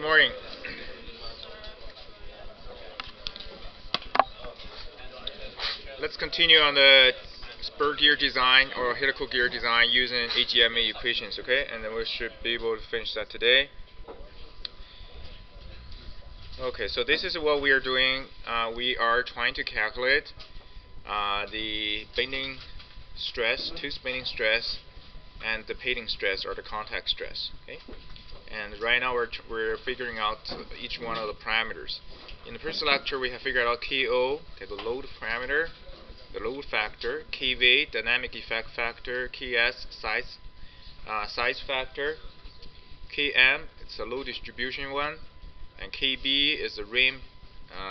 morning. Let's continue on the spur gear design or helical gear design using AGMA equations, okay? And then we should be able to finish that today. Okay, so this is what we are doing. We are trying to calculate the bending stress, tooth bending stress, and the padding stress or the contact stress, okay? And right now we're figuring out each one of the parameters. In the first lecture, we have figured out KO, okay, the load parameter, the load factor, KV, dynamic effect factor, KS, size factor, KM, it's a load distribution one, and KB is the rim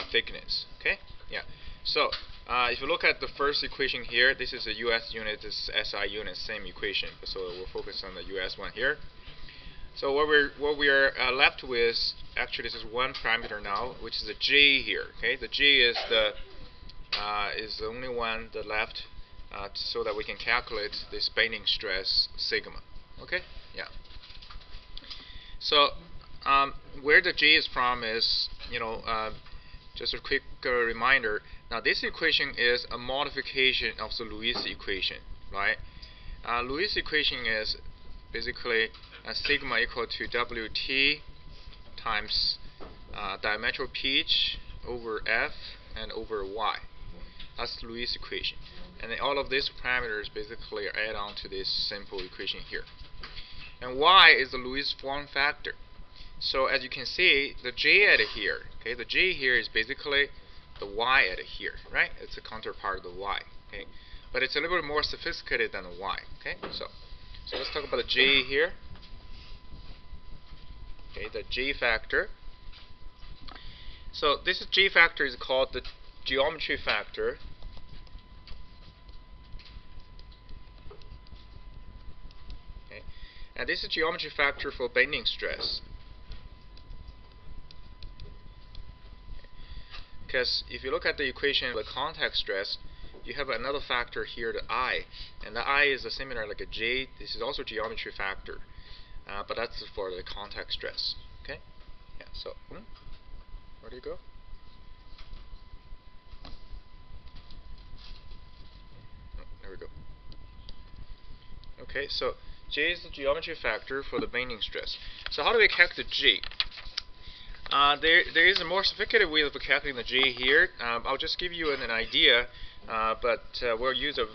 thickness. Okay, yeah. So if you look at the first equation here, this is a US unit, this is SI unit, same equation. So we'll focus on the US one here. So what we are left with, actually, this is one parameter now, which is a J here. Okay, the J is the only one that left, so that we can calculate this bending stress sigma. Okay, yeah. So where the J is from is, just a quick reminder. Now this equation is a modification of the Lewis equation, right? Lewis equation is basically sigma equal to WT times diametral pitch over F and over Y. That's the Lewis equation. And then all of these parameters basically add on to this simple equation here. And Y is the Lewis form factor. So as you can see, the J at here, okay, the J here is basically the Y at here, right? It's a counterpart of the Y, okay? But it's a little bit more sophisticated than the Y, okay? So let's talk about the J here. Okay, the J factor. So this J factor is called the geometry factor. Okay, and this is geometry factor for bending stress. Because if you look at the equation of the contact stress, you have another factor here, the I, and the I is similar like a J. This is also geometry factor, but that's for the contact stress. Okay, yeah. So where do you go? Oh, there we go. Okay, so J is the geometry factor for the bending stress. So how do we calculate the J? There is a more sophisticated way of calculating the J here. I'll just give you an idea, but we'll use a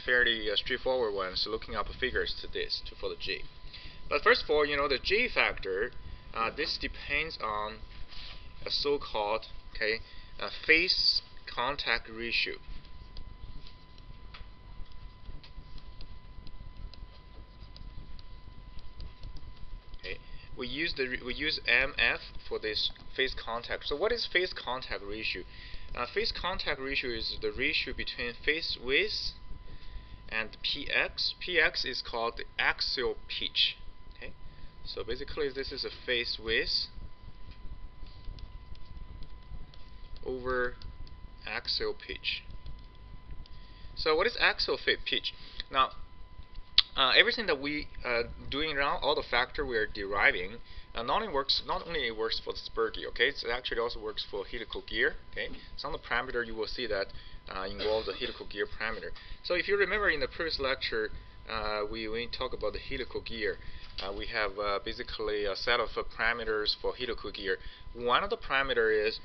fairly straightforward one, so looking up figures to this for the J. But first of all, the J factor, this depends on a so-called face contact ratio. We use MF for this face contact. So what is face contact ratio? Face contact ratio is the ratio between face width and px. Px is called the axial pitch. Okay, so basically this is a face width over axial pitch. So what is axial pitch? Now, everything that we doing around, all the factor we are deriving, not only works for the spur gear. Okay, it actually also works for helical gear. Okay, some of the parameter you will see that involve the helical gear parameter. So if you remember in the previous lecture, when we talk about the helical gear, we have basically a set of parameters for helical gear. One of the parameter is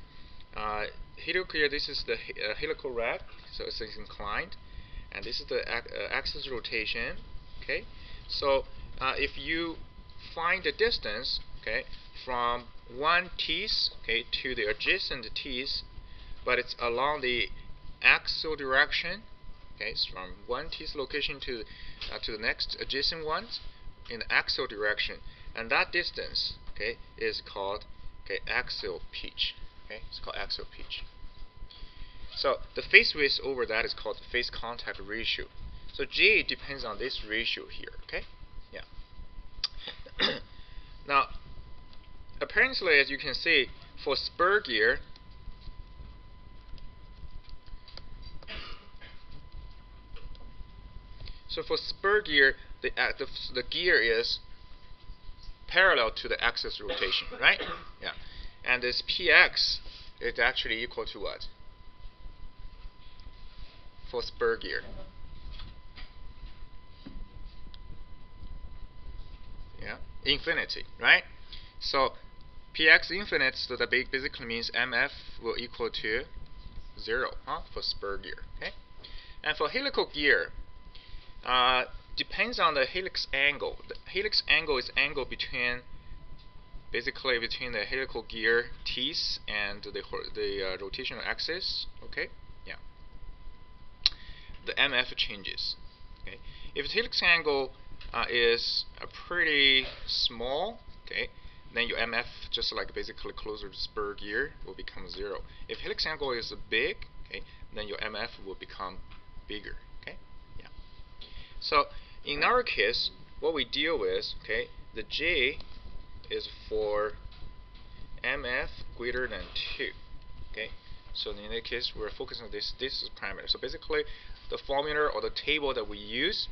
helical gear. This is the helical rack, so it's inclined, and this is the axis rotation. Okay, so if you find the distance, okay, from one teeth, okay, to the adjacent teeth, but it's along the axial direction, okay, so from one teeth location to the next adjacent ones in the axial direction, and that distance, okay, is called axial pitch. Okay, it's called axial pitch. So the face width over that is called the face contact ratio. So J depends on this ratio here, okay? Yeah. Now, apparently, as you can see, for spur gear, the gear is parallel to the axis rotation, right? Yeah. And this px is actually equal to what? For spur gear. Yeah, infinity, right? So px infinite, so that basically means mf will equal to 0, for spur gear. Okay. And for helical gear, depends on the helix angle. The helix angle is angle between the helical gear teeth and the rotational axis. Okay, yeah. The MF changes. Okay, if the helix angle is pretty small, okay, then your MF, just like basically closer to spur gear, will become 0. If helix angle is big, okay, then your MF will become bigger. Okay, yeah. So in our case, what we deal with, okay, the J is for MF greater than 2. Okay, so in that case, we're focusing on this is parameter. So basically, the formula or the table that we use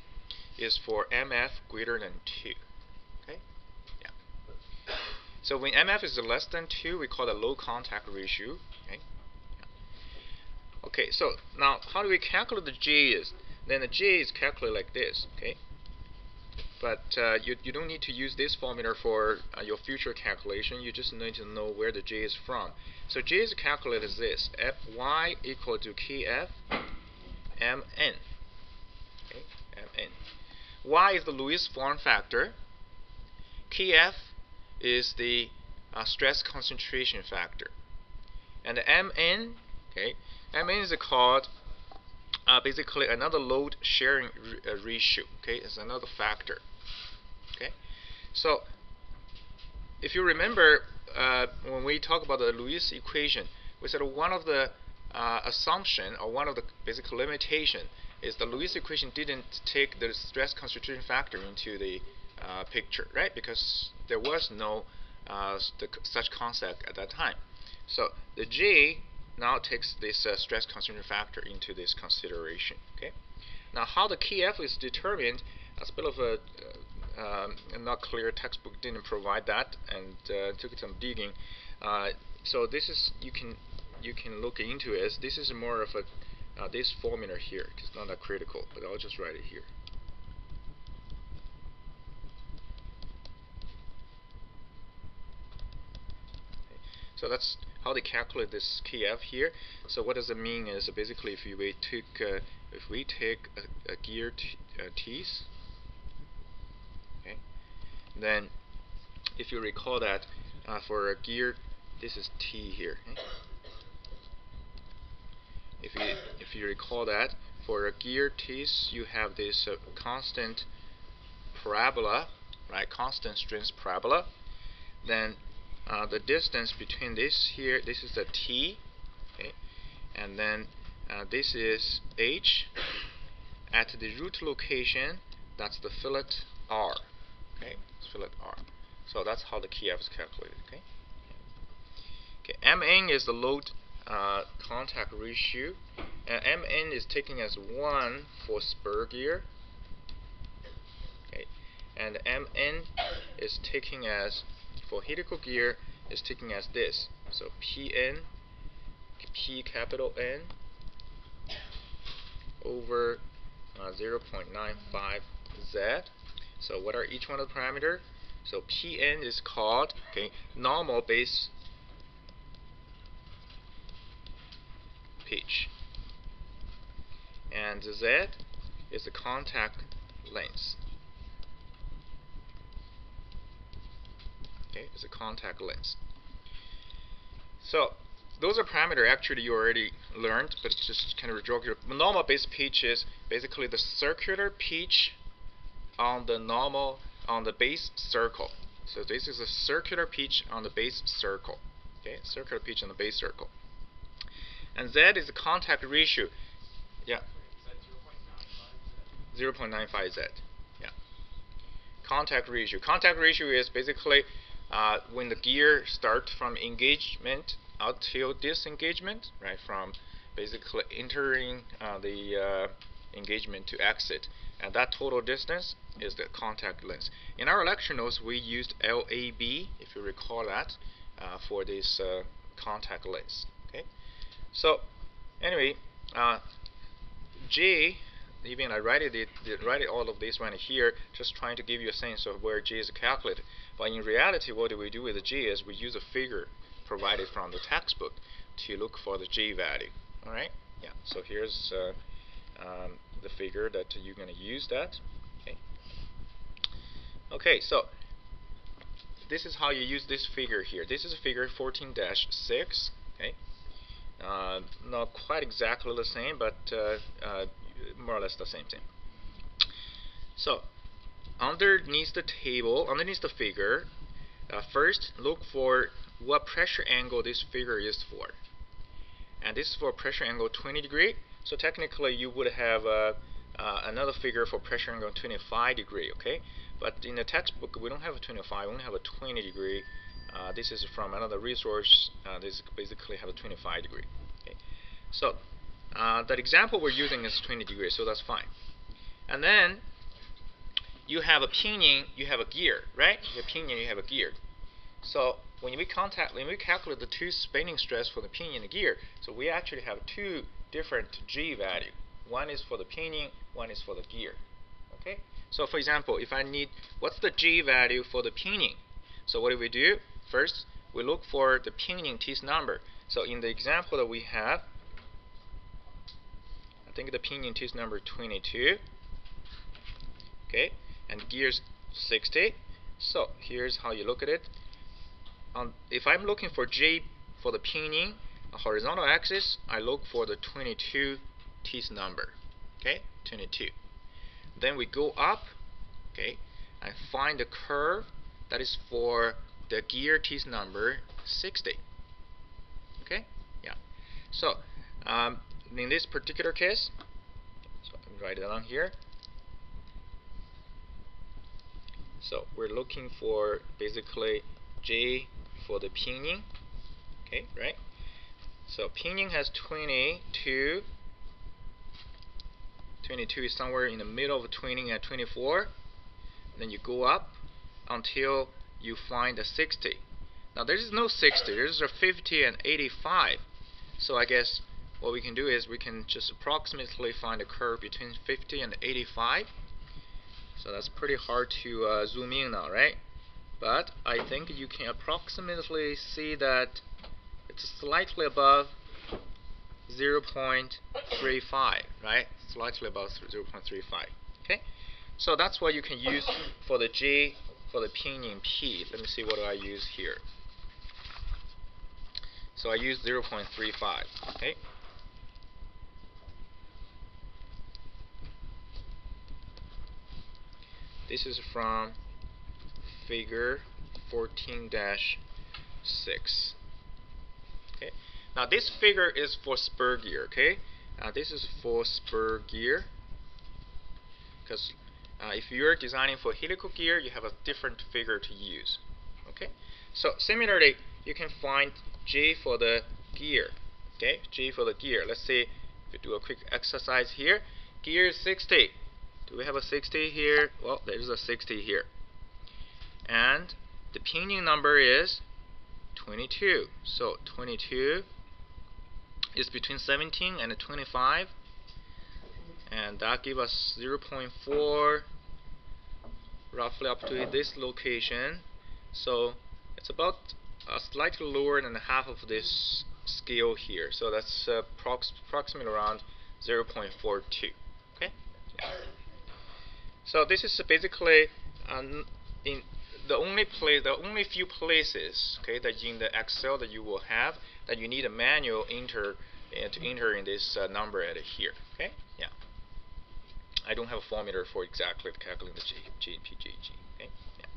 is for MF greater than 2. Okay, yeah. So when MF is less than 2, we call it low contact ratio. Okay, yeah. Okay. So now, how do we calculate the J is? Then the J is calculated like this. Okay. But you don't need to use this formula for your future calculation. You just need to know where the J is from. So J is calculated as this: Fy equal to Kf Mn. Okay, Mn. Y is the Lewis form factor. Kf is the stress concentration factor. And the Mn, okay, Mn is called basically another load sharing ratio. Okay, it's another factor. Okay, so if you remember when we talk about the Lewis equation, we said one of the assumption or one of the basic limitation is the Lewis equation didn't take the stress concentration factor into the picture, right? Because there was no such concept at that time. So the J now takes this stress concentration factor into this consideration. Okay. Now, how the Kf is determined, that's a bit of a not clear. Textbook didn't provide that, and took some digging. So this is you can look into it. This is more of a this formula here. It's not that critical, but I'll just write it here. Okay. So that's how they calculate this Kf here. So what does it mean is basically if we take a gear teeth, okay, then if you recall that for a gear, this is T here. Okay? If you recall that for a gear teeth, you have this constant parabola, right? Constant strength parabola. Then the distance between this here, this is the T, okay, and then this is H. At the root location, that's the fillet R. Okay, it's fillet R. So that's how the Kf is calculated. Okay. Okay. Mn is the load contact ratio, and Mn is taken as 1 for spur gear. Okay, and Mn is taken as for helical gear is taken as this. So Pn, P capital N over 0.95 Z. So what are each one of the parameter? So Pn is called, okay, normal base pitch, and Z is the contact length. Okay, it's a contact length. So those are parameters actually you already learned, but just kind of jog your normal base pitch is basically the circular pitch on the base circle. So this is a circular pitch on the base circle. Okay, circular pitch on the base circle. And Z is the contact ratio. Yeah. 0.95 Z. Yeah. Contact ratio. Contact ratio is basically when the gear starts from engagement until disengagement, right? From basically entering the engagement to exit, and that total distance is the contact length. In our lecture notes, we used LAB, if you recall that, for this contact length. Okay, so anyway, G, even I write all of this right here, just trying to give you a sense of where G is calculated. But in reality, what do we do with the G is we use a figure provided from the textbook to look for the G value. All right? Yeah. So here's the figure that you're going to use that. Okay. Okay. So this is how you use this figure here. This is figure 14-6. Okay. Not quite exactly the same, but more or less the same thing. So underneath the table, underneath the figure, first look for what pressure angle this figure is for. And this is for pressure angle 20 degree. So technically you would have another figure for pressure angle 25 degree. Okay, but in the textbook we don't have a 25, we only have a 20 degree. This is from another resource. This basically have a 25 degree. Okay, so that example we're using is 20 degrees, so that's fine. And then you have a pinion, you have a gear, right? You have pinion, you have a gear. So when we calculate the two spinning stress for the pinion and gear, so we actually have two different G value. One is for the pinion, one is for the gear. Okay. So for example, if I need, what's the G value for the pinion? So what do we do? First, we look for the pinion teeth number. So in the example that we have, I think the pinion teeth number 22. Okay, and gears 60. So here's how you look at it. If I'm looking for G for the pinion, a horizontal axis, I look for the 22 teeth number. Okay, 22. Then we go up. Okay, and find the curve that is for the gear teeth number 60. Okay, yeah. So in this particular case, so let me write it down here. So we're looking for basically J for the pinion. Okay, right? So pinion has 22. 22 is somewhere in the middle of 20 and 24. Then you go up until you find a 60. Now there is no 60. There's a 50 and 85. So I guess what we can do is we can just approximately find a curve between 50 and 85. So that's pretty hard to zoom in now, right? But I think you can approximately see that it's slightly above 0.35, right? Slightly above 0.35. Okay, so that's what you can use for the G for the pinion P. Let me see what do I use here. So I use 0.35. Okay. This is from figure 14-6. Okay. Now this figure is for spur gear. Okay. This is for spur gear, because if you're designing for helical gear, you have a different figure to use. Okay. So similarly, you can find G for the gear. Okay. G for the gear. Let's see if we do a quick exercise here. Gear is 60. Do we have a 60 here? Well, there's a 60 here. And the pinion number is 22. So 22 is between 17 and 25. And that gives us 0.4 roughly up to this location. So it's about slightly lower than half of this scale here. So that's approximately around 0.42. Okay. Yeah. So this is basically in the only few places, okay, that in the Excel that you will have that you need a manual to enter in this number at here. Okay, yeah. I don't have a formula for exactly calculating the JP, JG. Okay, yeah.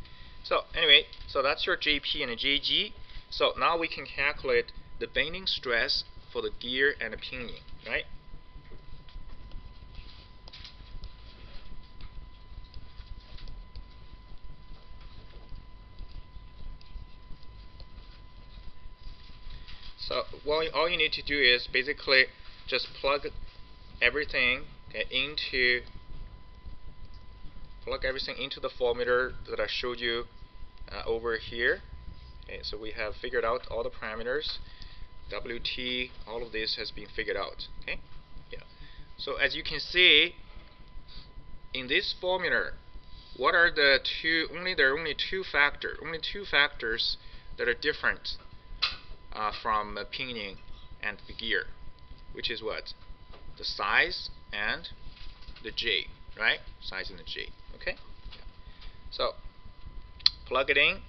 So anyway, so that's your JP and JG. So now we can calculate the bending stress for the gear and the pinion, right? So all you need to do is basically just plug everything, okay, plug everything into the formula that I showed you over here. Okay, so we have figured out all the parameters, WT, all of this has been figured out. Okay, yeah. So as you can see, in this formula, what are the two? There are only two factors that are different from pinion and the gear, which is what? The size and the J, right? Size and the J. Okay. Yeah. So plug it in,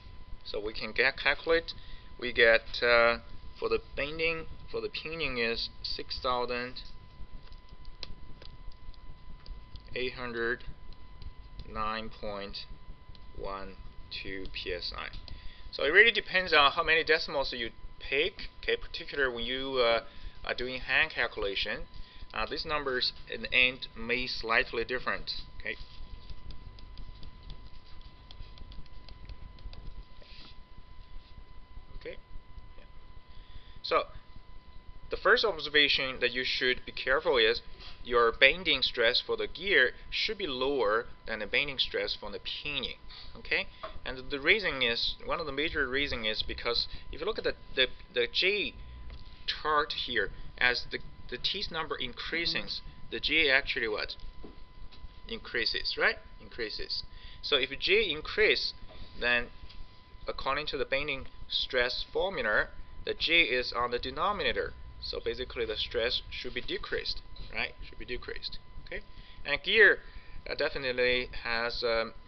so we can calculate. We get for the bending, for the pinion is 6,809.12 psi. So it really depends on how many decimals you pick. Okay, particularly when you are doing hand calculation, these numbers in the end may slightly different. Okay. Okay. Yeah. So the first observation that you should be careful is your bending stress for the gear should be lower than the bending stress from the pinion. Okay, and the reason is, one of the major reasons is because if you look at the J chart here, as the teeth number increases, the J actually what? Increases, right? Increases. So if J increase, then according to the bending stress formula, the J is on the denominator. So basically the stress should be decreased, right? Should be decreased. Okay, and gear definitely has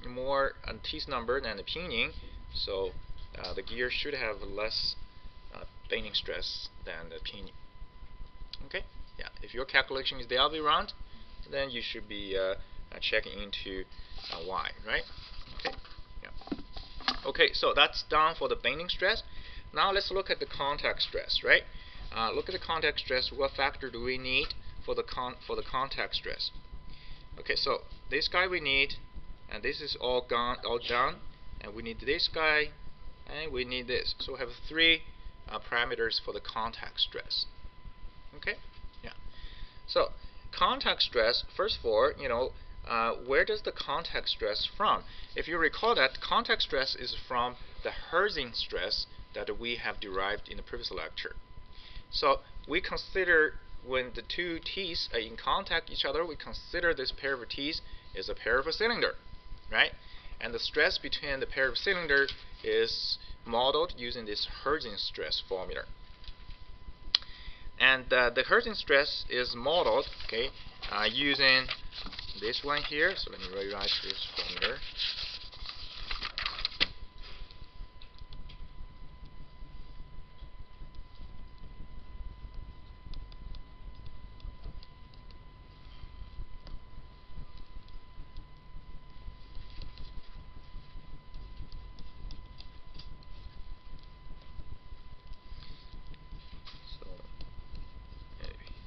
more teeth number than the pinion, so the gear should have less bending stress than the pinion. Okay, yeah. If your calculation is the other way around, then you should be checking into Y, right? Okay, yeah. Okay, so that's done for the bending stress. Now let's look at the contact stress, right? Look at the contact stress. What factor do we need for the contact stress? Okay, so this guy we need, and this is all done, and we need this guy, and we need this. So we have three parameters for the contact stress. Okay, yeah. So contact stress, first of all, where does the contact stress from? If you recall that contact stress is from the Hertzing stress that we have derived in the previous lecture. So we consider when the two teeth are in contact each other, we consider this pair of teeth is a pair of a cylinder, right? And the stress between the pair of cylinder is modeled using this Hertzing stress formula. And the Hertzing stress is modeled, okay, using this one here. So let me rewrite this formula.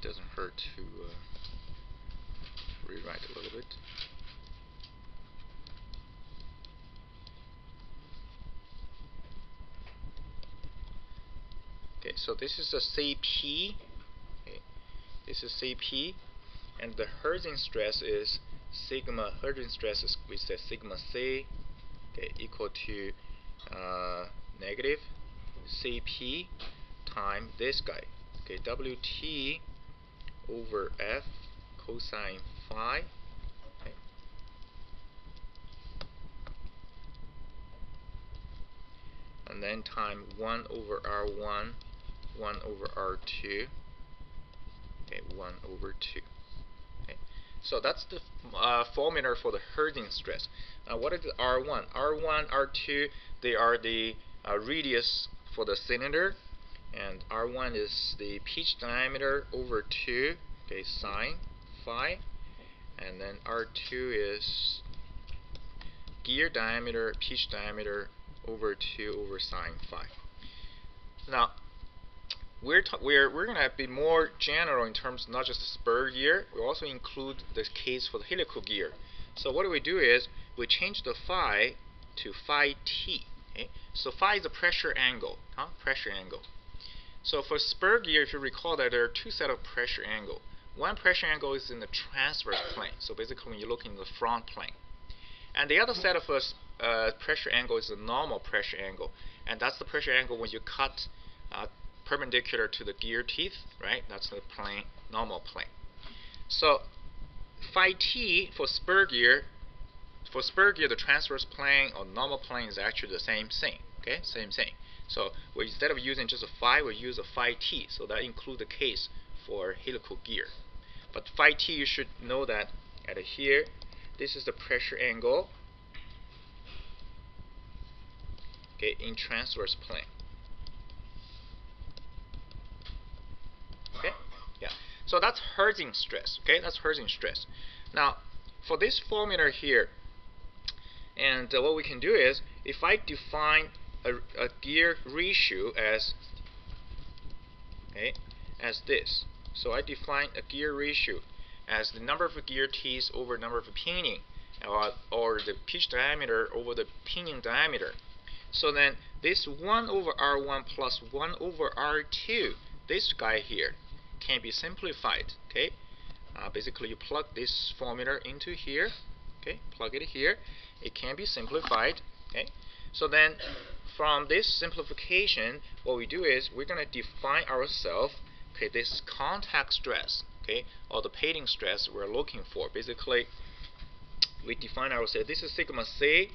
It doesn't hurt to rewrite a little bit. Okay, so this is a CP. Okay, this is CP, and the Hertzing stress is sigma. Hertzing stress is, we say sigma C, okay, equal to negative CP times this guy. Okay, WT over F cosine phi. Okay. And then time 1 over R1, 1 over R2, okay, 1 over 2. Okay. So that's the formula for the Hertzing stress. What is the R1? R1, R2, they are the radius for the cylinder, and R1 is the pitch diameter over 2, okay, sine phi, and then R2 is gear diameter, pitch diameter over 2 over sine phi. Now we're going to be more general in terms of not just the spur gear. We also include the case for the helical gear. So what do we do is we change the phi to phi t. Okay? So phi is the pressure angle, pressure angle. So for spur gear, if you recall that there are two sets of pressure angle. one pressure angle is in the transverse plane. So basically, when you look in the front plane, and the other set of pressure angle is the normal pressure angle, and that's the pressure angle when you cut perpendicular to the gear teeth, right? That's the plane, normal plane. So phi t for spur gear, the transverse plane or normal plane is actually the same thing. Okay, same thing. So instead of using just a phi, we use a phi t. So that includes the case for helical gear. But phi t, you should know that at here, this is the pressure angle, okay, in transverse plane. Okay, yeah. So that's Hertzing stress. Okay, that's Hertzing stress. Now, for this formula here, and what we can do is, if I define a gear ratio as this. So I define a gear ratio as the number of gear teeth over number of pinion, or the pitch diameter over the pinion diameter. So then this 1 over R1 plus 1 over R2, this guy here, can be simplified. Okay, basically you plug this formula into here. Okay, plug it here. It can be simplified. Okay, so then from this simplification, what we do is we're going to define ourselves, okay, this contact stress, okay, or the padding stress we're looking for. Basically, we define ourselves. This is sigma c.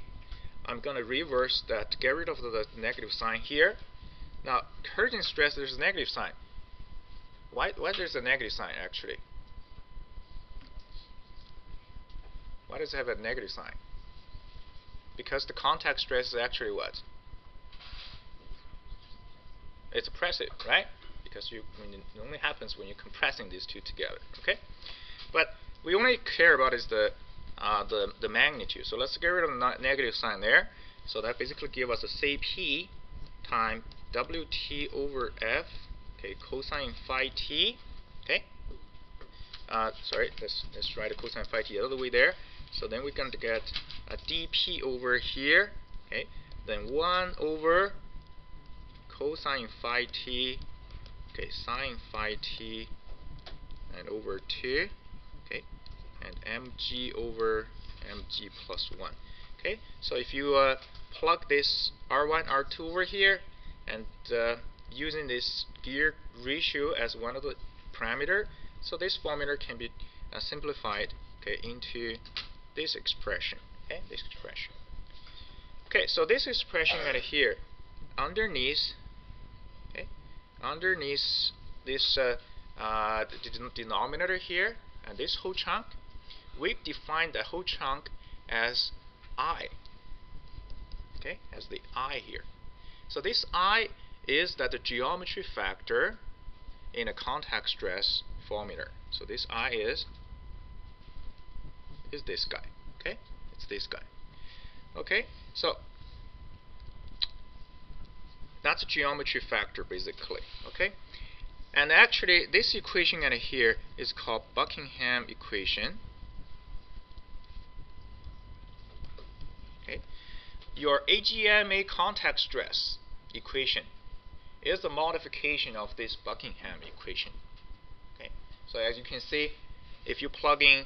I'm going to reverse that, get rid of the negative sign here. Now, Hertzing stress, there's a negative sign. Why there's a negative sign actually? Why does it have a negative sign? Because the contact stress is actually what? It's oppressive, right? Because it only happens when you're compressing these two together. Okay, but we only care about is the magnitude. So let's get rid of the negative sign there. So that basically gives us a Cp times Wt over F. Okay, cosine phi t. Okay. Sorry, let's write a cosine phi t the other way there. So then we're going to get a dP over here. Okay, then 1 over cosine phi t, okay, sine phi t, and over 2, okay, and mg over mg plus 1. Okay, so if you plug this R1, R2 over here, and using this gear ratio as one of the parameter, so this formula can be simplified, okay, into this expression. Okay, this expression. Okay, so this expression right here, underneath this denominator here and this whole chunk, we define the whole chunk as I. Okay, as the I here. So this I is that the geometry factor in a contact stress formula. So this I is this guy. Okay, it's this guy. Okay, so that's a geometry factor basically. Okay, and actually this equation right here is called Buckingham equation. Okay, your AGMA contact stress equation is a modification of this Buckingham equation. Okay, so as you can see, if you plug in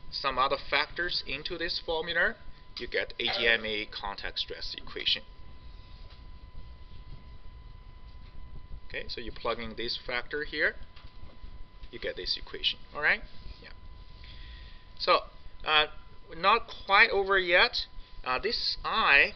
some other factors into this formula, you get AGMA contact stress equation. Okay, so you plug in this factor here, you get this equation. All right, yeah. So not quite over yet. This I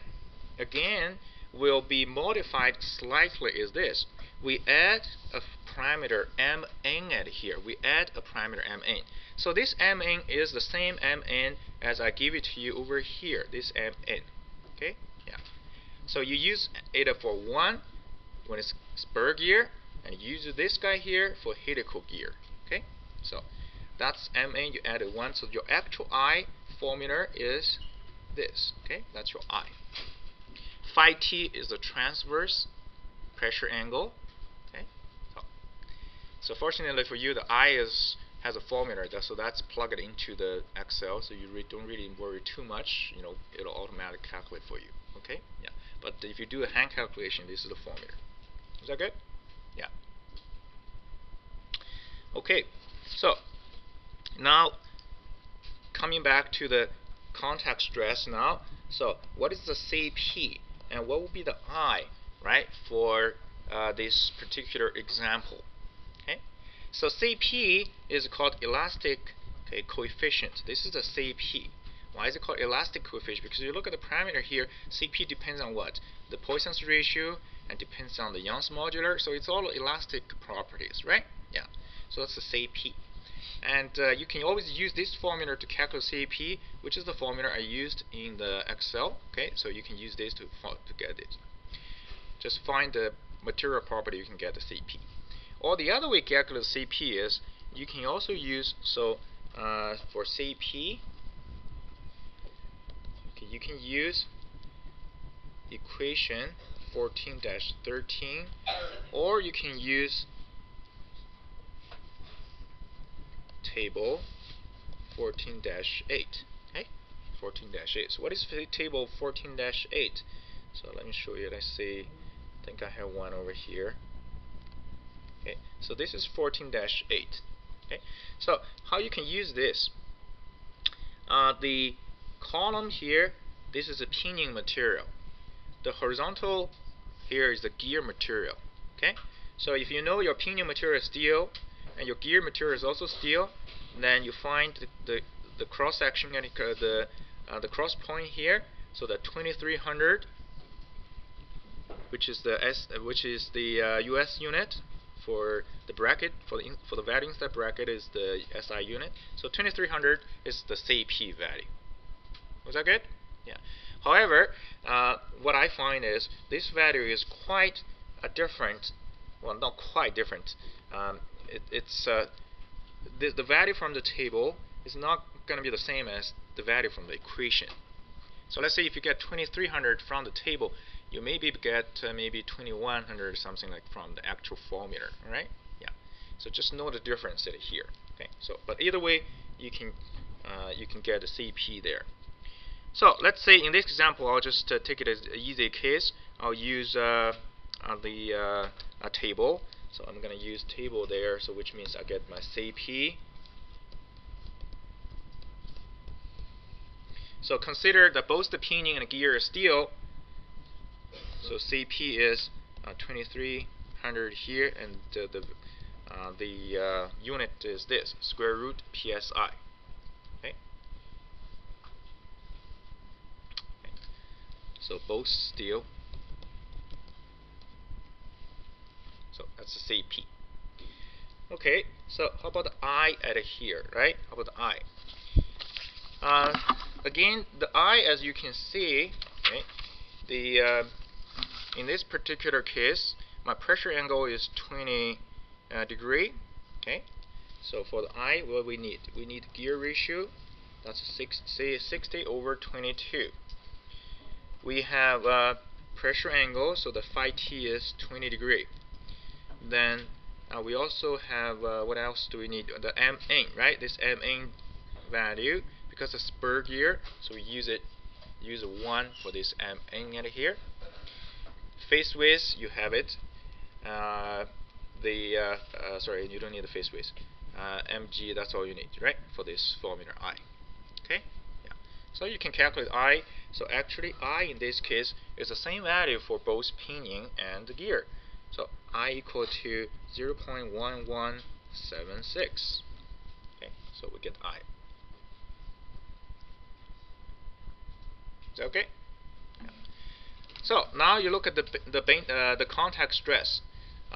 again will be modified slightly. Is this? We add a parameter mn at here. We add a parameter mn. So this mn is the same mn as I give it to you over here. This mn. Okay, yeah. So you use it for 1 when it's spur gear, and you use this guy here for helical gear. Okay, so that's mn. You added 1. So your actual I formula is this. Okay, that's your I. Phi t is the transverse pressure angle. Okay, so fortunately for you, the I has a formula, so that's plugged into the Excel, so you don't really worry too much. You know, it'll automatically calculate for you. Okay, yeah. But if you do a hand calculation, this is the formula. Is that good? Yeah. Okay. So now coming back to the contact stress now. So what is the CP and what will be the I, right, for this particular example? Okay, so CP is called elastic coefficient. This is the CP. Why is it called elastic coefficient? Because you look at the parameter here, CP depends on what? The Poisson's ratio and depends on the Young's modular. So it's all elastic properties, right? Yeah. So that's the CP. And you can always use this formula to calculate CP, which is the formula I used in the Excel. Okay, so you can use this to get it. Just find the material property, you can get the CP. Or the other way to calculate CP is you can also use for CP. Okay, you can use equation 14-13, or you can use table 14-8. Okay, 14-8. So what is table 14-8? So let me show you. Let's see. I think I have one over here. Okay, so this is 14-8. Okay, so how you can use this? The column here, this is a pinion material. The horizontal here is the gear material. Okay, so if you know your pinion material is steel and your gear material is also steel, then you find the cross section and the cross point here. So the 2300, which is the US unit for the bracket for the value inside bracket is the SI unit. So 2300 is the CP value. Was that good? Yeah. However, what I find is this value is quite different. Well, not quite different. The value from the table is not going to be the same as the value from the equation. So let's say if you get 2300 from the table, you maybe get maybe 2100 or something like from the actual formula, right? Yeah. So just know the difference here. Okay. So, but either way, you can get the CP there. So let's say in this example, I'll just take it as an easy case. I'll use the table. So I'm going to use table there. So which means I get my CP. So consider that both the pinion and the gear are steel. So CP is 2300 here, and the unit is this, square root PSI. Okay. So both steel. So that's the CP. Okay. So how about the I at here, right? How about the I? Again, the I, as you can see, okay, in this particular case, my pressure angle is 20 degree. Okay, so for the I, what we need gear ratio. That's 60/22. We have pressure angle, so the phi t is 20 degree. Then we also have what else do we need? The MN, right? This MN value, because it's spur gear, so we use a 1 for this MN at here. Face width, you have it. Sorry, you don't need the face width. mg, that's all you need, right, for this formula I. Okay, yeah. So you can calculate I. So actually, I in this case is the same value for both pinion and the gear. So I equal to 0.1176. Okay, so we get I. Is that okay? Yeah. So now you look at the contact stress.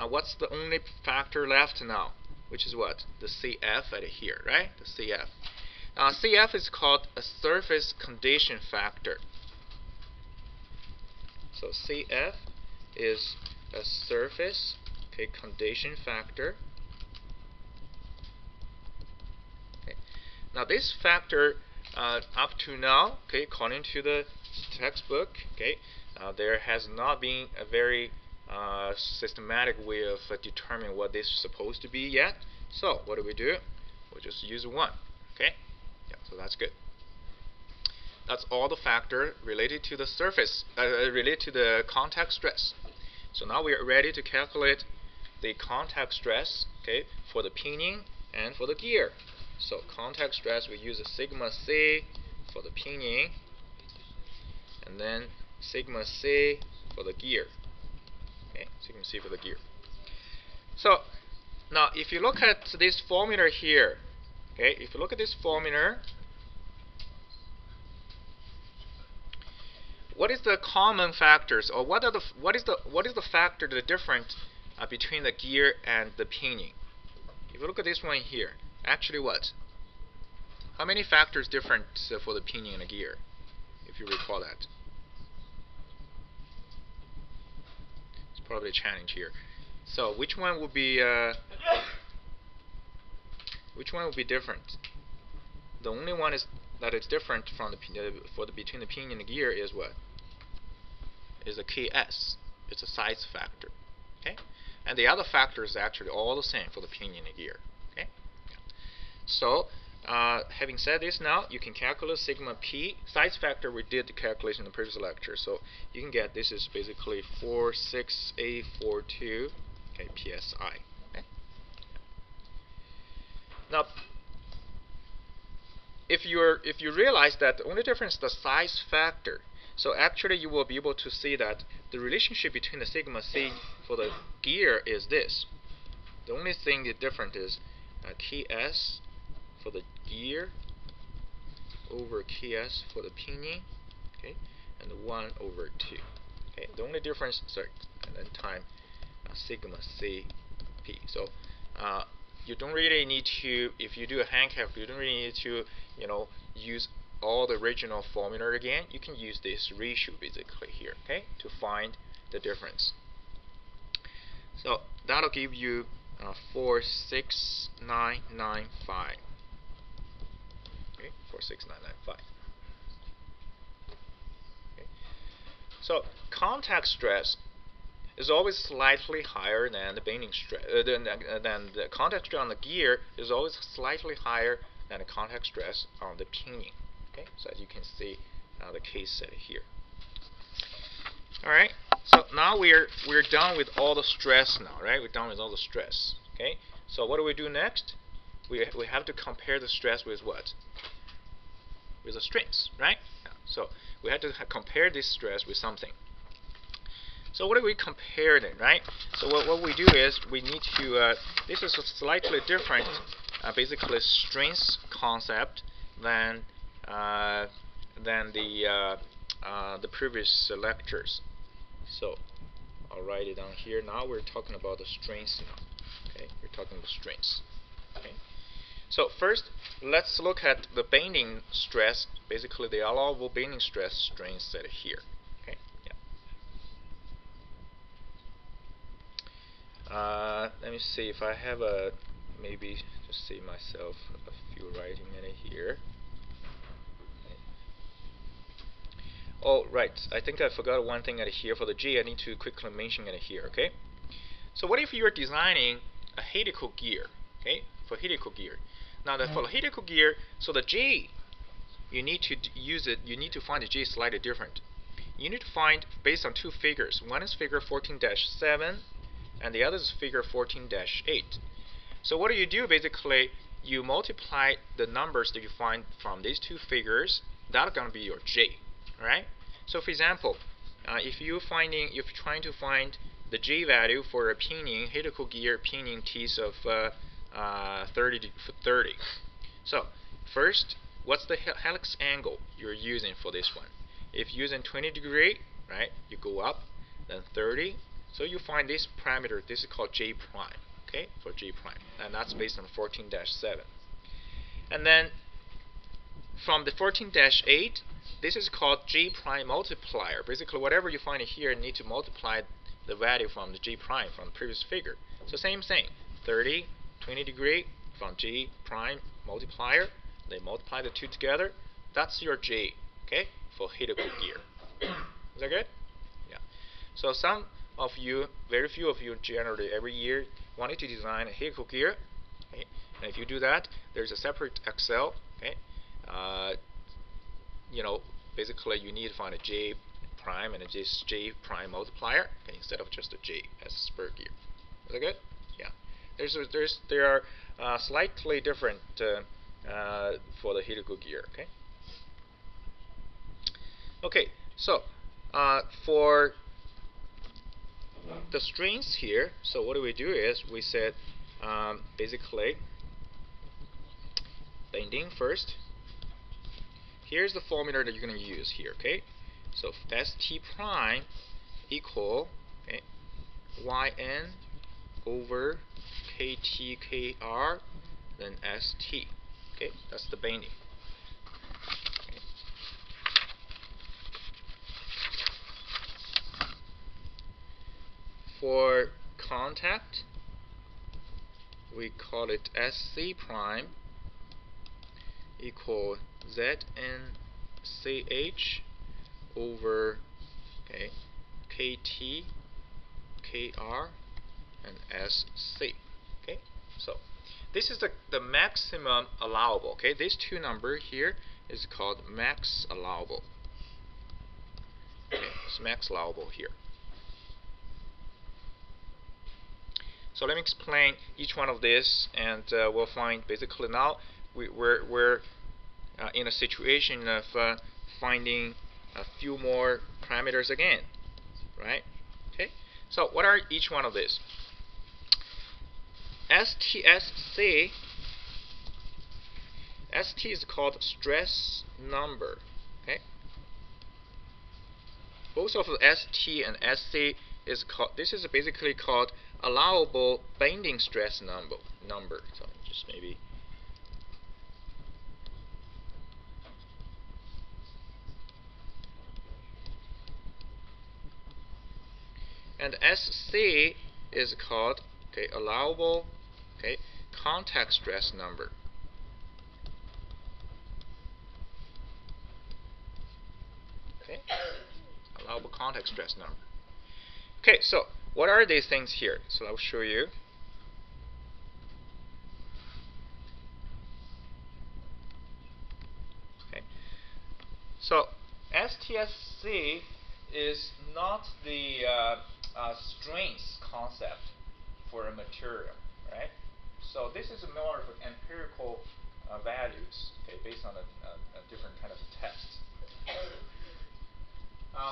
What's the only factor left now? Which is what? The CF at here, right? The CF. CF is called a surface condition factor. So CF is a surface condition factor. Okay. Now this factor, up to now, according to the textbook, there has not been a very systematic way of determining what this is supposed to be yet. So what do? We'll just use 1. Okay, yeah, so that's good. That's all the factor related to the surface, related to the contact stress. So now we are ready to calculate the contact stress, for the pinion And for the gear, so contact stress, we use a sigma C for the pinion, and then sigma C for the gear. Okay, sigma C for the gear. So now, if you look at this formula here, okay, if you look at this formula, what is the common factors, or what is the factor, the difference between the gear and the pinion? If you look at this one here, actually what? How many factors different for the pinion and the gear, if you recall that? It's probably a challenge here. So which one would be different? The only one is that it's different from the between the pinion and the gear is what? Is a KS. It's a size factor. Okay, and the other factors are actually all the same for the pinion and the gear. Okay, so having said this, now you can calculate sigma p size factor. We did the calculation in the previous lecture, so you can get this is basically 46842 psi. Okay. Now, if you realize that the only difference is the size factor, so actually you will be able to see that the relationship between the sigma c for the gear is this. The only thing that's different is ks for the gear over ks for the pinion, okay, and 1 over 2. Okay, the only difference, sorry, and then time sigma c p. So you don't really need to, if you do a hand calculation, you don't really need to, use all the original formula again. You can use this ratio basically here, okay, to find the difference. So that'll give you 46995. Okay, 46995. Okay. So contact stress is always slightly higher than the bending stress. Than the contact stress on the gear is always slightly higher than the contact stress on the pinion. Okay, so as you can see, the case study here. All right, so now we're done with all the stress now, right? We're done with all the stress. Okay, so what do we do next? We have to compare the stress with what? With the strength, right? So we have to compare this stress with something. So what do we compare then, right? So what we do is we need to, this is a slightly different, basically strength concept than the previous lectures. So I'll write it down here. Now we're talking about the strengths now. Okay, we're talking about strengths. Okay. So first, let's look at the bending stress. Basically, the allowable bending stress strength set here. Okay. Yeah. Let me see if I have maybe just see myself a few writing in it here. Oh, right. I think I forgot one thing at here for the G. I need to quickly mention it here. Okay. So what if you're designing a helical gear? Okay, for helical gear. Now, for the helical gear, so the J, you need to use it. You need to find the J slightly different. You need to find based on two figures. One is figure 14-7, and the other is figure 14-8. So what do? Basically, you multiply the numbers that you find from these two figures. That's going to be your J, right? So, for example, if you're trying to find the J value for a pinion, helical gear pinion teeth of 30. So, first, what's the helix angle you're using for this one? If you're using 20 degree, right, you go up, then 30. So you find this parameter. This is called J prime. Okay, for J prime, and that's based on 14-7. And then from the 14-8, this is called J prime multiplier. Basically, whatever you find here, you need to multiply the value from the J prime from the previous figure. So same thing, 30, 20 degree from J prime multiplier. They multiply the two together. That's your J, okay, for helical gear. Is that good? Yeah. So some of you, very few of you, generally every year wanted to design a helical gear. Okay? And if you do that, there's a separate Excel. Okay. Basically you need to find a J prime and a J prime multiplier, okay, instead of just a J as a spur gear. Is that good? Yeah. There are slightly different for the helical gear. Okay. Okay. So for the strings here, so what we do is we said basically bending first. Here's the formula that you're going to use here. Okay. So ST prime equal YN over KT KR then ST. Okay, that's the bending. Okay. For contact, we call it SC prime equal ZNCH over KT KR and SC. Okay, so this is the maximum allowable. Okay, this two number here is called max allowable. Okay, it's max allowable here. So let me explain each one of this, and we'll find basically now we're in a situation of finding a few more parameters again, right? Okay. So what are each one of these? STSC. ST is called stress number. Okay. Both of the ST and SC is called. This is basically called allowable bending stress number. So just maybe. And SC is called allowable contact stress number. Okay, allowable contact stress number. Okay, so what are these things here? So I'll show you. Okay, so STSC is not the strength concept for a material, right? So this is more of an empirical values, based on a different kind of test.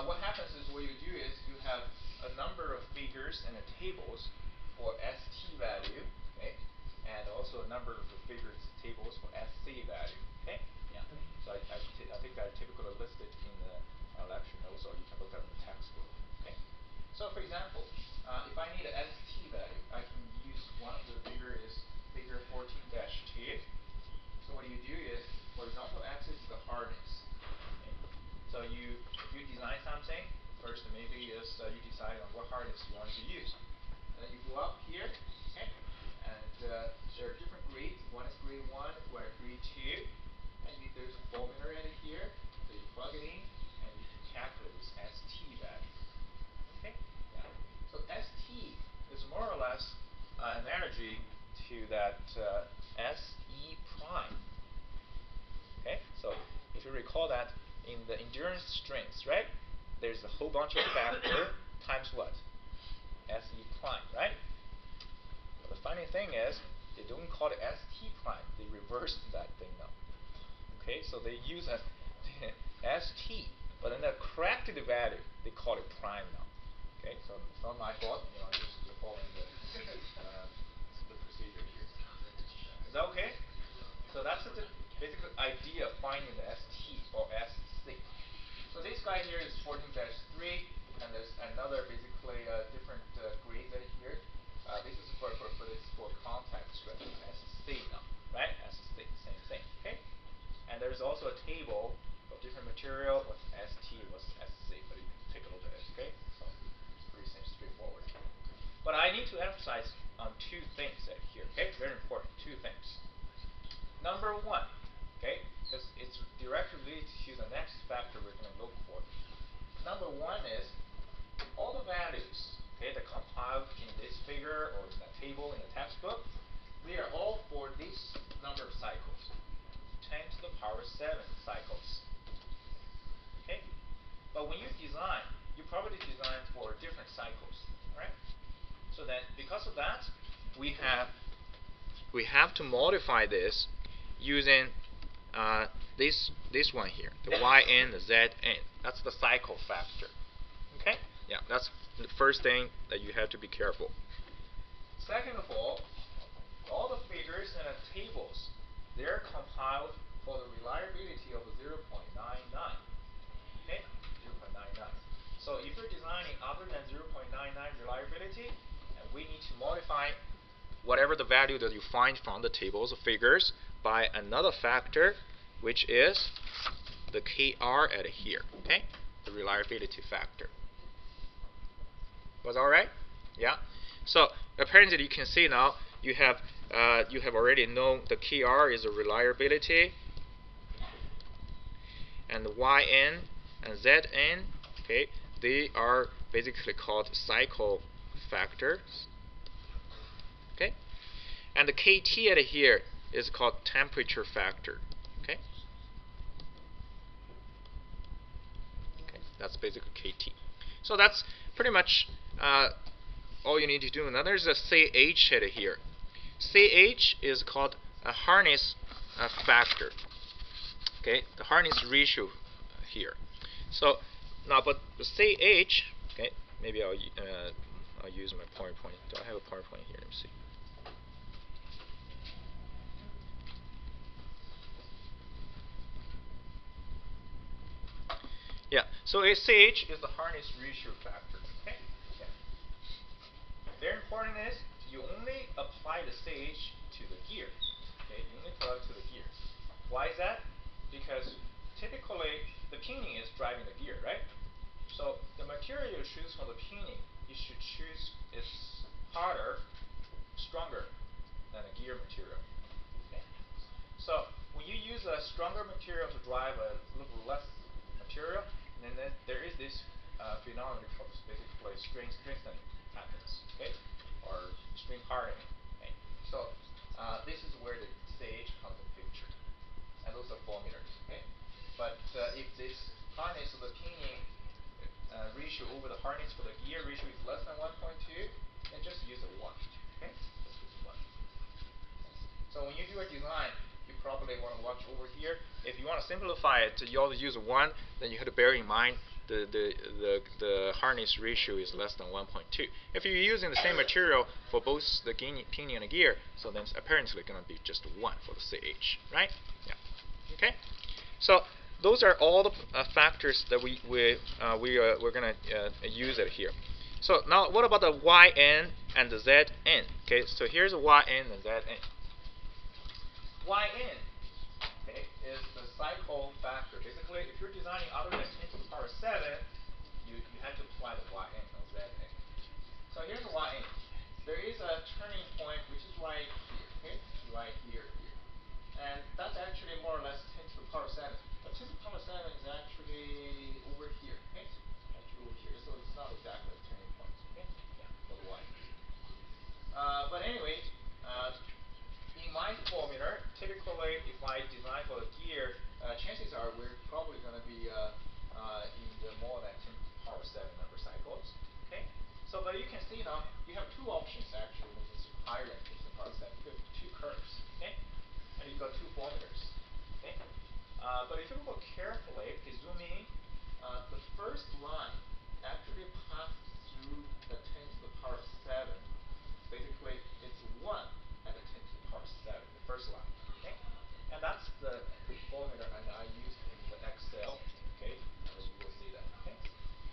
What happens is what you do is you have a number of figures and tables for ST value, and also a number of figures tables for SC value, Yeah. So I think I typically listed in the lecture notes, or you can look at the textbook, So for example, if I need an ST value, I can use one of the figure is figure 14-2. So what you do is, for example, X is the hardness. So if you design something, first maybe is you decide on what hardness you want to use. And then you go up here, and there are different grades. One is grade 1, one is grade 2. And there's a formula right here. So you plug it in, and you can calculate this ST value. Yeah. So ST is more or less an energy to that SE prime. So if you recall that in the endurance strengths, right? There's a whole bunch of factor times what? SE prime, right? But the funny thing is, they don't call it ST prime. They reversed that thing now. So they use a ST, but then the corrected value, they call it prime now. So it's not my fault. I'm just following the procedure here. Is that okay? So that's the basic idea of finding the ST or SC. So this guy here is 14-3, and there's another basically different grade right here. This is for contact stress, SC now, right? SC, same thing, And there's also a table of different material with ST with SC, but you can take a look at it, So it's pretty straightforward. But I need to emphasize on two things here, Very important, two things. Number one, because it's directly related to the next factor we're going to look for. Number one is all the values, that compiled in this figure or in the table in the textbook, they are all for this number of cycles, 10 to the power 7 cycles. But when you design, you probably design for different cycles, right? So then, because of that, we have to modify this using this one here, the yn, the zn. That's the cycle factor. Okay? Yeah, that's the first thing that you have to be careful. Second of all the figures and the tables, they're compiled for the reliability of 0.99. Okay? 0.99. So if you're designing other than 0.99 reliability, and we need to modify whatever the value that you find from the tables of figures by another factor, which is the KR at here, okay? The reliability factor. Was all right? Yeah. So apparently you can see now you have already known the KR is a reliability, and the YN and ZN, okay, they are basically called cycle factors. Okay? And the KT at here is called temperature factor. Okay? Okay, that's basically KT. So that's pretty much all you need to do. Now there's a CH at here. CH is called a hardness factor. Okay, the hardness ratio here. So now, but the CH, okay, maybe I'll use my PowerPoint. Do I have a PowerPoint here? Let me see. Yeah, so a CH is the hardness ratio factor. Okay. Yeah. Very important is you only apply the CH to the gear. Okay, you only apply it to the gear. Why is that? Because typically the pinion is driving the gear, right? So the material you choose for the pinion, you should choose it's harder, stronger than a gear material. Okay. So when you use a stronger material to drive a little less material, and then there is this phenomenon called basically string strengthening happens, okay, or string hardening. Okay. So this is where the CH comes in picture, and those are formulas. Okay. But if this hardness of the pinion ratio over the hardness for the gear ratio is less than 1.2, then just use a 1. Okay. Just use 1. So when you do a design, you probably want to watch over here. If you want to simplify it, you always use a 1. Then you have to bear in mind the hardness ratio is less than 1.2. If you're using the same material for both the pinion and the gear, so then it's apparently going to be just 1 for the CH, right? Yeah. Okay. So those are all the factors that we're going to use it here. So now what about the YN and the ZN? Okay. So here's the YN and ZN. Yn, okay, is the cycle factor. Basically, if you're designing other than 10 to the power 7, you have to apply the Yn or Zn. So here's the Yn. There is a turning point which is right here, okay, right here. And that's actually more or less 10 to the power 7. But 10 to the power 7 is actually over here, okay? Actually over here, so it's not exactly a turning point, okay? Yeah, for the Yn. But anyway, in my formula, typically, if I design for the gear, chances are we're probably going to be in the more than 10 to the power 7 number cycles. Okay. So, but you can see now you have two options actually when it's higher than 10 to the power 7. You have two curves. Okay. And you've got two formulas. Okay. But if you look carefully, okay, zoom in, the first line actually passes through the 10 to the power 7. Basically, it's 1 at the 10 to the power 7, the first line. Okay? And that's the formula, and I used in the Excel. Okay? And you will see that. Okay?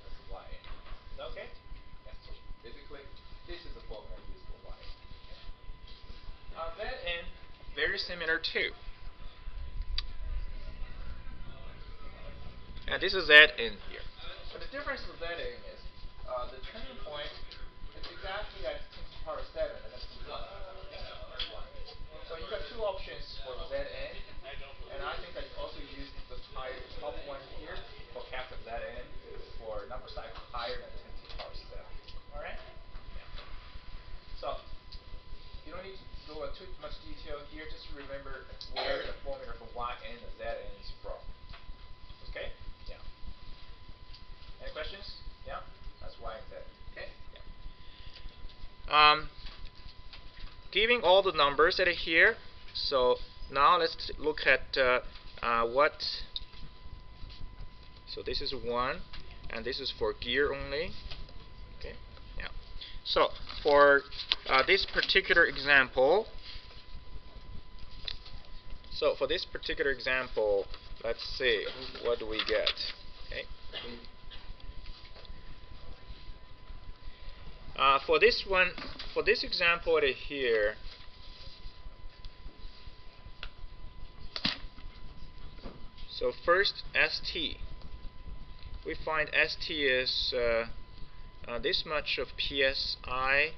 That's Yn. Is that okay? Yeah. So basically, this is the formula used for Yn. Okay? Zn, very similar too. And this is Zn here. But the difference with Zn is the turning point is exactly at 10 to the power 7, and that's 1. So you got two options for the Zn, and I think I also used the top one here for capital Zn for number cycle higher than 10 to the power 7. All right? Yeah. So you don't need to go into too much detail here. Just remember where the formula for Yn and Zn is from. Okay? Yeah. Any questions? Yeah? That's Y and Z. Okay? Yeah. giving all the numbers that are here. So now let's look at what. So this is 1, and this is for gear only. Okay. Yeah. So for this particular example, let's see what do we get. Okay. For this example right here, so first ST, we find ST is this much of PSI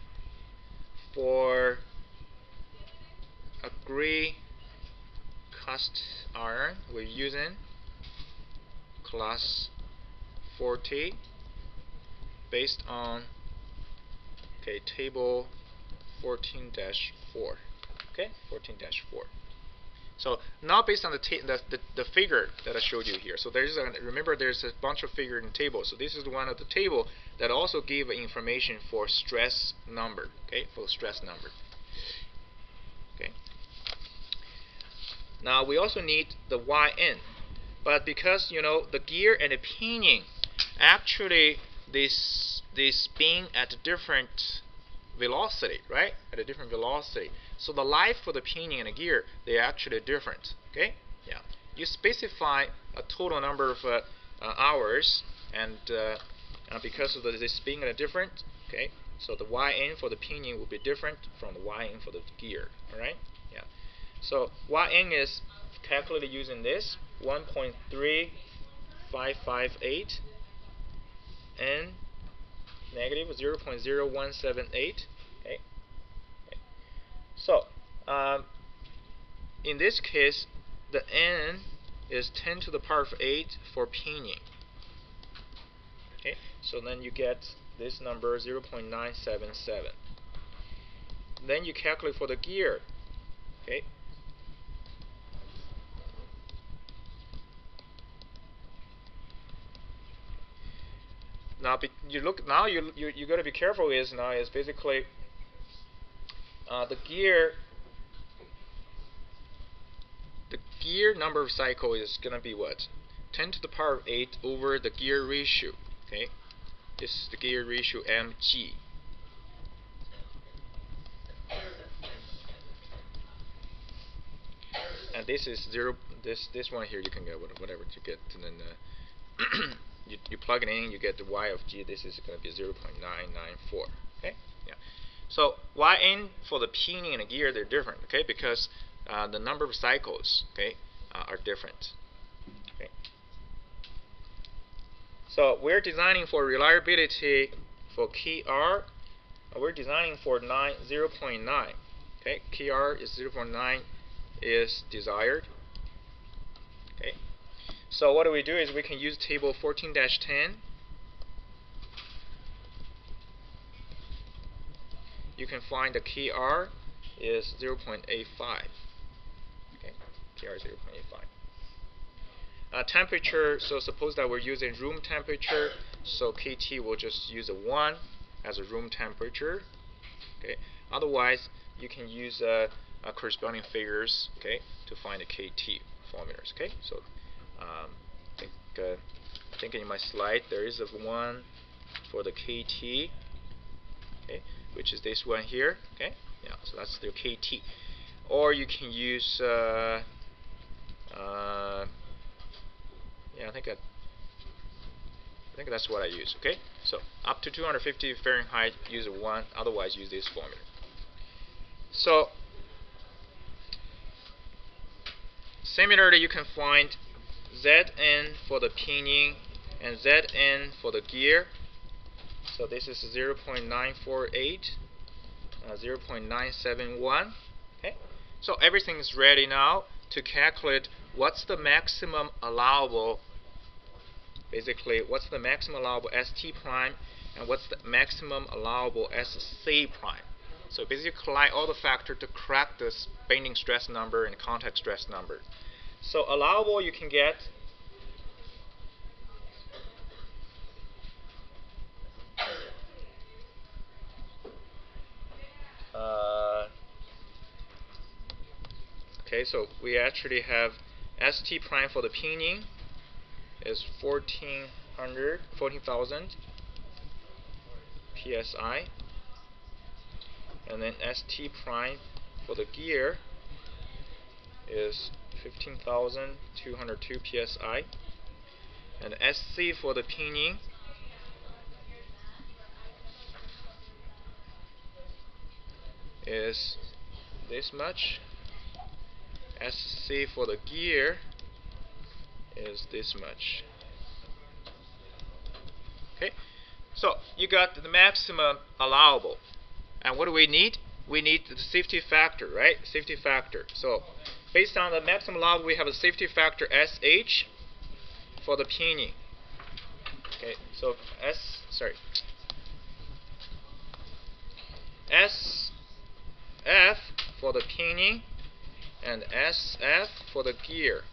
for a gray cast iron we're using, class 40, based on table 14-4. Okay, 14-4. So now based on the figure that I showed you here. So remember there's a bunch of figures in the table. So this is one of the table that also give information for stress number. Okay, for stress number. Okay. Now we also need the YN, but because the gear and the pinion actually they spin at a different velocity, right? At a different velocity. So the life for the pinion and the gear, they're actually different. Okay? Yeah. You specify a total number of hours, and because of they spin at a different. Okay. So the YN for the pinion will be different from the YN for the gear. All right? Yeah. So YN is calculated using this 1.3558 and negative 0.0178. Okay. So in this case, the N is 10 to the power of 8 for pinion. Okay. So then you get this number 0.977. Then you calculate for the gear. Okay. Now you got to be careful is basically the gear number of cycle is going to be what? 10 to the power of 8 over the gear ratio. Okay, this is the gear ratio mg. And this is this one here you can get whatever to get, and then you plug it in, you get the y of g. This is going to be 0.994. Okay, yeah. So yn for the pinion and gear, they're different. Okay, because the number of cycles, are different. Okay. So we're designing for reliability for KR. We're designing for 0.9. Okay, KR is 0.9 is desired. Okay. So what we do is we can use table 14-10. You can find the KR is 0.85. Okay, KR is 0.85. Temperature, so suppose that we're using room temperature, so KT will just use a 1 as a room temperature. Okay. Otherwise, you can use corresponding figures, to find the KT formulas. Okay. So I think in my slide there is a 1 for the KT, which is this one here. Okay. Yeah. So that's the KT. Or you can use I think that's what I use. Okay, so up to 250 Fahrenheit, use a 1. Otherwise, use this formula. So similarly, you can find Zn for the pinion and Zn for the gear. So this is 0.948, 0.971. Okay, so everything is ready now to calculate what's the maximum allowable. Basically, what's the maximum allowable ST prime and what's the maximum allowable SC prime. So basically, collide all the factors to correct the bending stress number and contact stress number. So allowable you can get Okay, so we actually have ST prime for the pinion is 14,000 psi, and then ST prime for the gear is 15,202 psi, and SC for the pinion is this much. SC for the gear is this much. Okay, so you got the maximum allowable, and what do we need? We need the safety factor, right? Safety factor. So based on the maximum allowable, we have a safety factor SH for the pinion. Okay, so SF for the pinion and SF for the gear.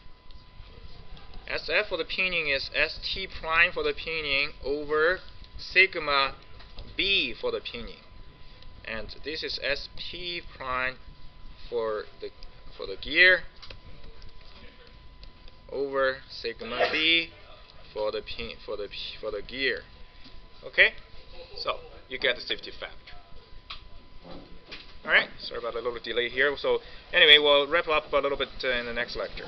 SF for the pinion is ST prime for the pinion over sigma B for the pinion, and this is SP prime for the gear over sigma B for the gear. Okay, so you get the safety factor. All right, sorry about a little delay here. So anyway, we'll wrap up a little bit in the next lecture.